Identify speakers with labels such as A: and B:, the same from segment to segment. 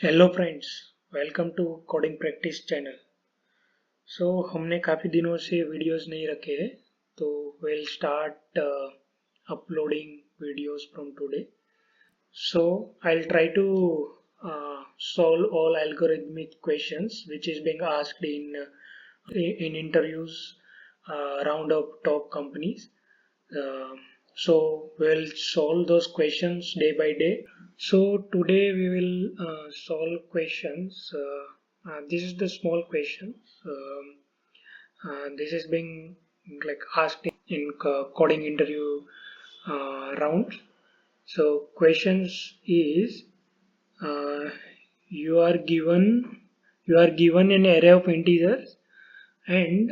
A: Hello friends, welcome to coding practice channel. हमने काफ़ी दिनों से वीडियोस नहीं रखे हैं, तो we'll start uploading videos from today. So I'll try to solve all algorithmic questions which is being asked in interviews around of top companies. Uh, so we'll solve those questions day by day. So today we will solve questions. This is the small questions. This is being like asked in coding interview rounds. So questions is uh, you are given you are given an array of integers and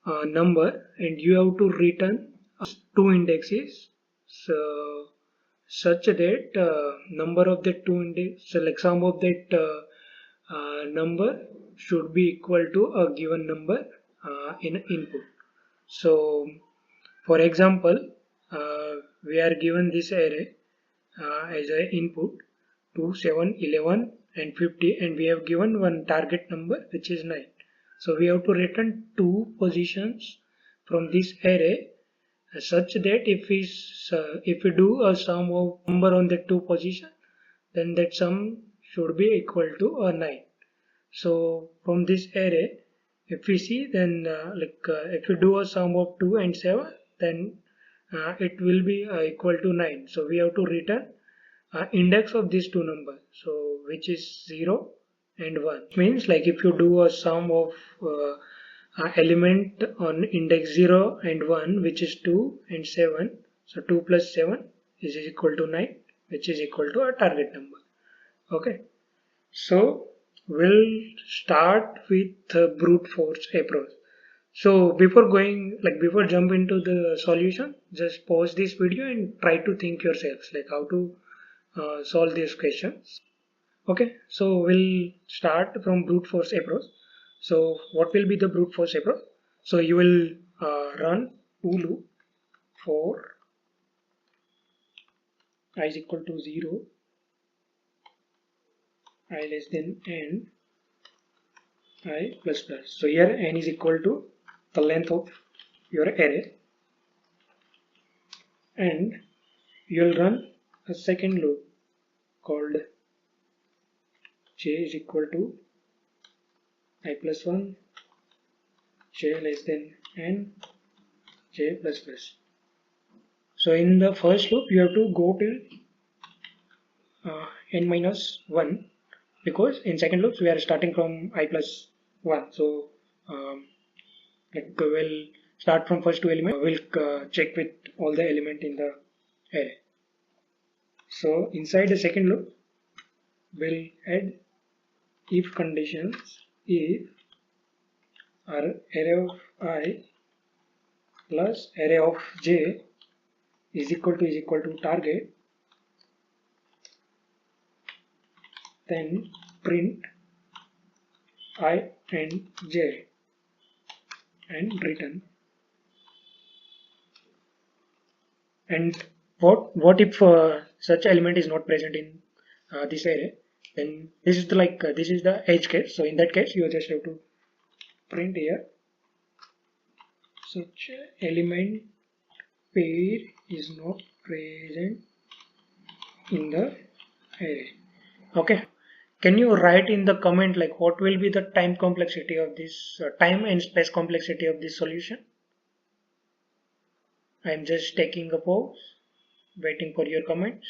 A: a number, and you have to return two indexes. So such that number of the two index, so like sum of that number should be equal to a given number in input. So for example, we are given this array as an input 2, 7, 11 and 50, and we have given one target number which is 9. So we have to return two positions from this array such that if we do a sum of number on the two position, then that sum should be equal to a 9. So from this array, if we see, then if we do a sum of 2 and 7, then it will be equal to 9. So we have to return index of these two numbers, so which is 0 and 1. Means like if you do a sum of element on index 0 and 1, which is 2 and 7, so 2 plus 7 is equal to 9, which is equal to our target number. Okay, so we'll start with brute force approach. So before jump into the solution, just pause this video and try to think yourselves like how to solve these questions. Okay, so we'll start from brute force approach. So what will be the brute force approach? So you will run do loop for I is equal to 0, I less than n, I plus plus. So here n is equal to the length of your array, and you'll run a second loop called j is equal to I plus 1, j less than n, j plus plus. So in the first loop you have to go till n minus 1, because in second loops we are starting from I plus 1. So we'll start from first two elements. We'll check with all the element in the array. So inside the second loop we'll add if conditions if our array of I plus array of j is equal to target, then print I and j and return. And what if such element is not present in this array? Then this is the edge case. So in that case you just have to print here such element pair is not present in the array. Okay, can you write in the comment like what will be the time complexity of this time and space complexity of this solution? I am just taking a pause, waiting for your comments.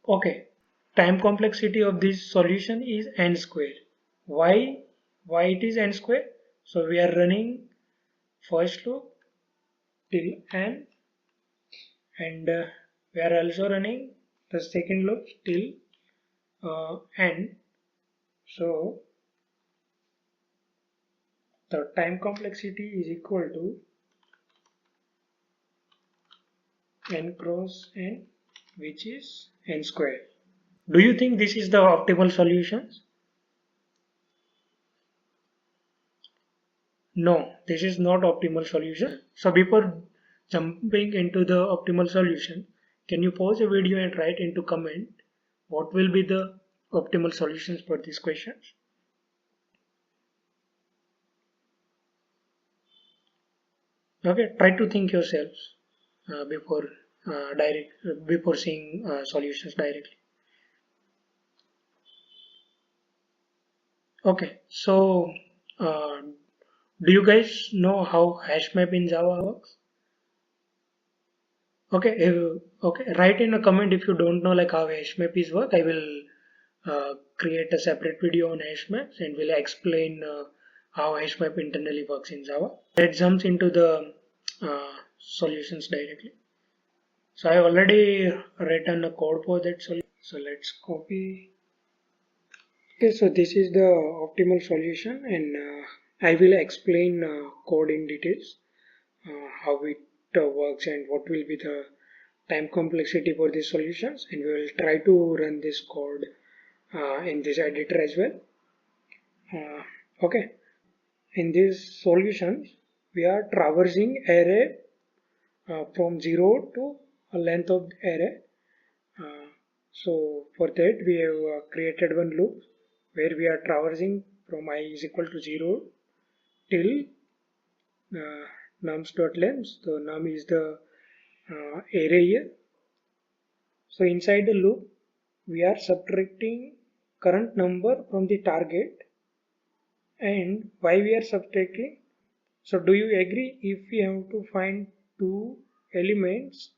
A: Okay, time complexity of this solution is n square. Why it is n square? So we are running first loop till n, and we are also running the second loop till n. So the time complexity is equal to n cross n, which is n square. Do you think this is the optimal solution? No, this is not optimal solution. So before jumping into the optimal solution, can you pause the video and write into comment what will be the optimal solutions for these questions. Okay, try to think yourselves before seeing solutions directly. Okay, so uh, do you guys know how HashMap in Java works? Okay, okay, write in a comment if you don't know like how HashMap is work. I will create a separate video on HashMaps and will explain how HashMap internally works in Java. Let's jump into the solutions directly. So I have already written a code for that solution. So let's copy. Okay, so this is the optimal solution, and I will explain code in details, how it works and what will be the time complexity for these solutions, and we will try to run this code in this editor as well. Okay, in these solutions we are traversing array from 0 to a length of array. So for that we have created one loop where we are traversing from I is equal to 0 till nums.length. So num is the array here. So inside the loop we are subtracting current number from the target. And why we are subtracting? So do you agree, if we have to find two elements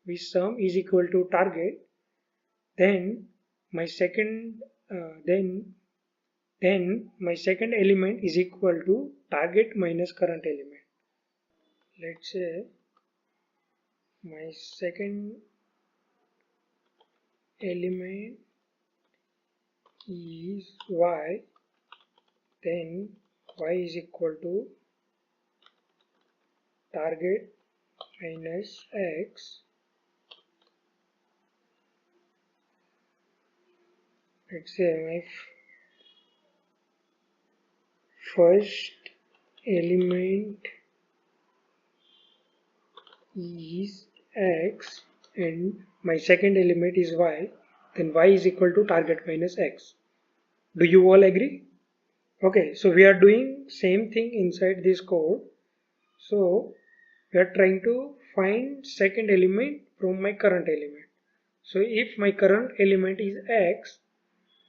A: with sum is equal to target, then my second then my second element is equal to target minus current element. Let's say my second element is y, then y is equal to target minus x. Let's say my first element is x and my second element is y, then y is equal to target minus x. Do you all agree? Okay, so we are doing same thing inside this code. So we are trying to find second element from my current element. So if my current element is x,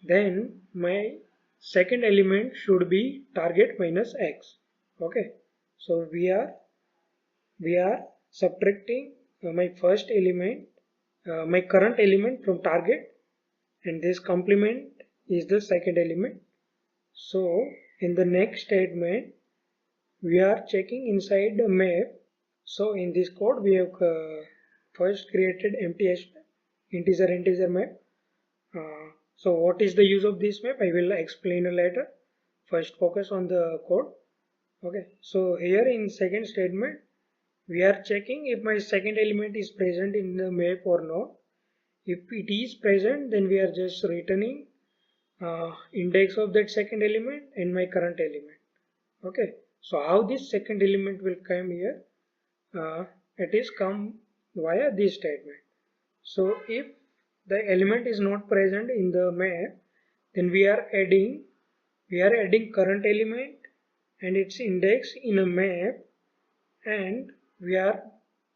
A: then my second element should be target minus x. Okay, so we are subtracting my first element, my current element from target, and this complement is the second element. So in the next statement we are checking inside the map. So in this code we have first created empty HashMap, integer map. So what is the use of this map? I will explain later. First focus on the code. Okay, so here in second statement we are checking if my second element is present in the map or not. If it is present, then we are just returning index of that second element and my current element. Okay, so how this second element will come here? It is come via this statement. So if the element is not present in the map, then we are adding current element and its index in a map, and we are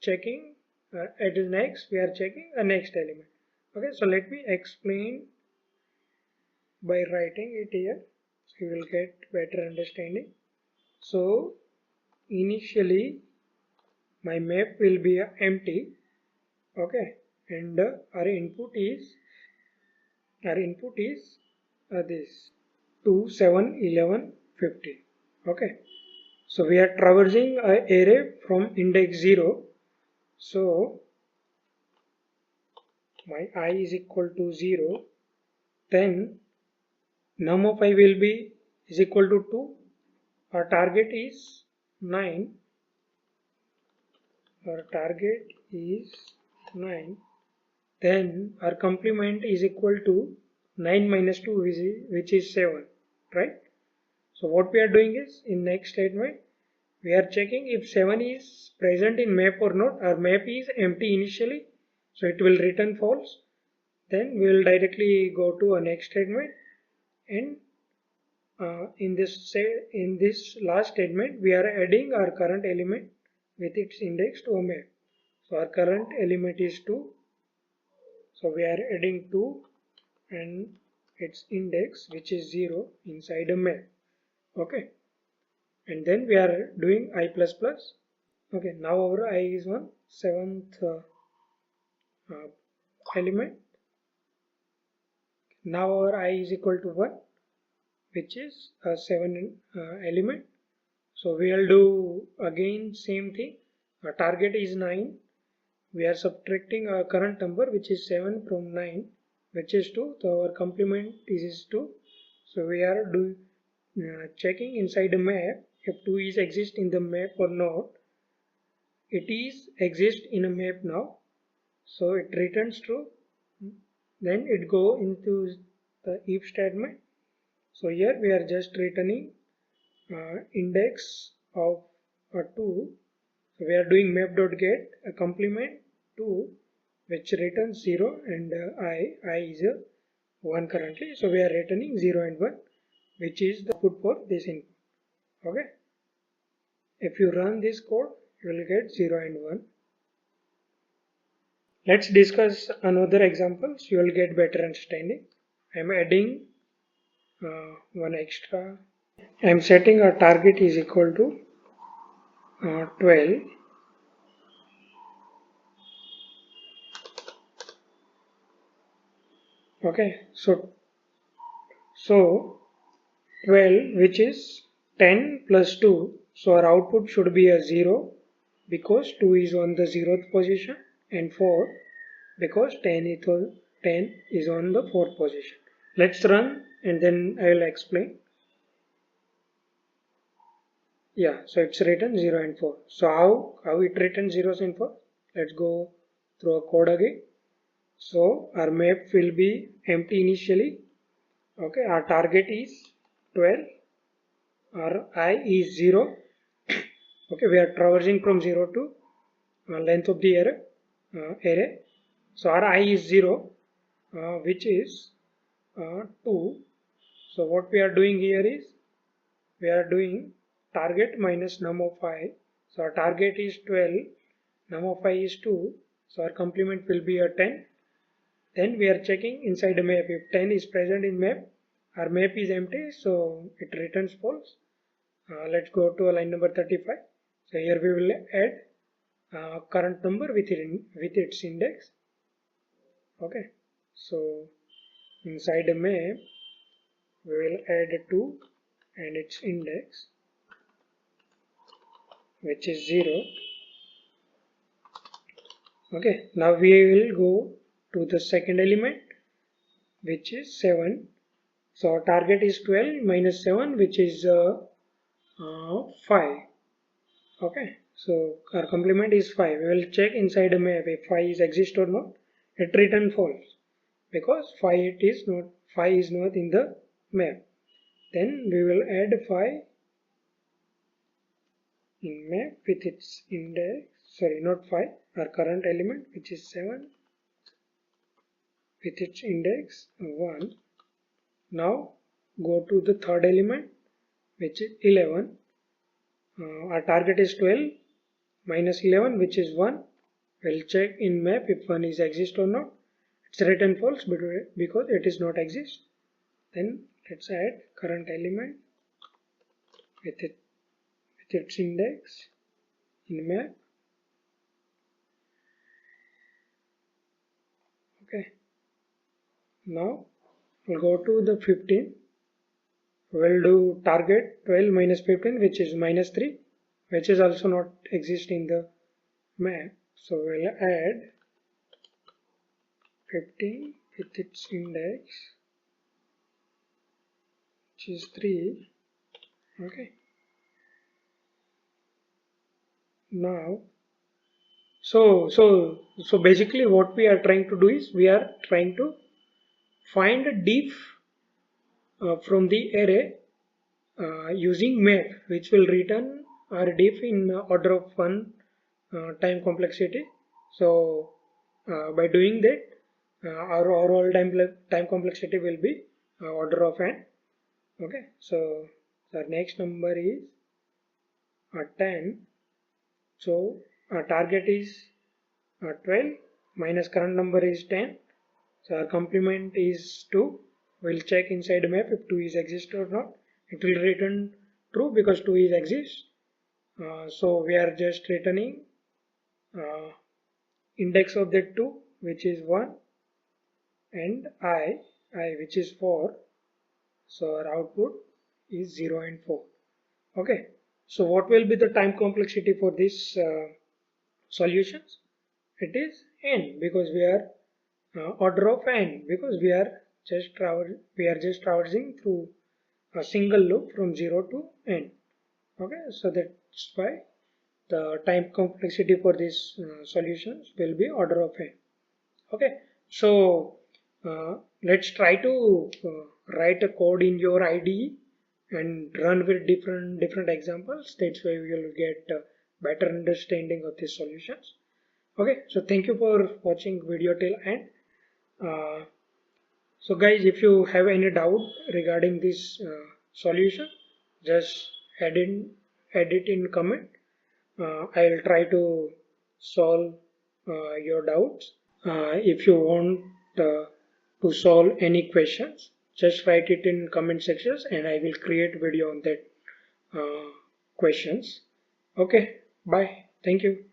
A: checking at the next we are checking a next element. Okay, so let me explain by writing it here, so you will get better understanding. So initially my map will be empty. Okay, and our input is this 2 7 11 50. Okay, so we are traversing an array from index 0. So my I is equal to 0, then num of I will be is equal to 2. Our target is 9. Then our complement is equal to 9 minus 2, which is 7, right? So what we are doing is, in next statement we are checking if 7 is present in map or not. Our map is empty initially, so it will return false. Then we will directly go to a next statement, and in this last statement we are adding our current element with its index to a map. So our current element is 2, so we are adding 2 and its index, which is 0, inside a map. Okay, and then we are doing I plus plus. Okay, now our I is on 7th element. Now our I is equal to 1, which is a 7 element. So we will do again same thing. Our target is 9. We are subtracting our current number, which is 7, from 9, which is 2. So our complement is 2. So we are doing checking inside the map if 2 is exist in the map or not. It is exist in a map now, so it returns true. Then it go into the if statement. So here we are just returning index of 2. So we are doing map.get a complement 2, which returns 0, and I is 1 currently. So we are returning 0 and 1, which is the output for this input. Okay. If you run this code, you will get 0 and 1. Let's discuss another examples. You will get better understanding. I am adding one extra. I am setting a target is equal to 12. Okay, so 12, which is 10 plus 2. So our output should be a 0, because 2 is on the 0th position, and 4 because 10 is on the 4th position. Let's run and then I will explain. Yeah, so it's written 0 and 4. So how it written 0s and 4? Let's go through a code again. So our map will be empty initially. Okay, our target is 12. Our I is 0. Okay, we are traversing from 0 to length of the array. So our I is 0, which is 2. So what we are doing here is we are doing target minus num of I. So our target is 12, num of I is 2, so our complement will be a 10. Then we are checking inside the map. If 10 is present in map, our map is empty, so it returns false. Let's go to line number 35. So here we will add current number with its index. Okay, so inside the map we will add 2 and its index, which is 0. Okay, now we will go to the second element, which is 7. So our target is 12 minus 7, which is 5. Okay, so our complement is 5. We will check inside a map if 5 is exist or not. It return false because 5 is not in the map. Then we will add 5 in map with its index, not 5, our current element, which is 7, with its index 1. Now go to the third element, which is 11. Our target is 12 minus 11, which is 1. We'll check in map if 1 is exist or not. It's written false because it is not exist. Then let's add current element with its index in map. Okay. Now we'll go to the 15. We'll do target 12 minus 15, which is minus 3, which is also not exist in the map. So we'll add 15 with its index, which is 3. Okay. Now, so basically what we are trying to do is we are trying to find a diff from the array using map, which will return our diff in order of 1 time complexity. So by doing that, our overall time complexity will be order of n. Okay, so the next number is 10. So our target is 12 minus current number is 10. So our complement is 2. We'll check inside map if 2 is exist or not. It will return true because 2 is exist. So we are just returning index of that 2, which is 1, and I which is 4. So our output is 0 and 4. Okay, so what will be the time complexity for this solutions? It is n, because we are order of n, because we are just traversing through a single loop from 0 to n. Okay, so that's why the time complexity for these solutions will be order of n. Okay, so let's try to write a code in your IDE and run with different examples. That's why we will get better understanding of these solutions. Okay, so thank you for watching video till end. So guys, if you have any doubt regarding this solution, just add it in comment. I will try to solve your doubts. If you want to solve any questions, just write it in comment sections and I will create video on that questions. Okay, bye. Thank you.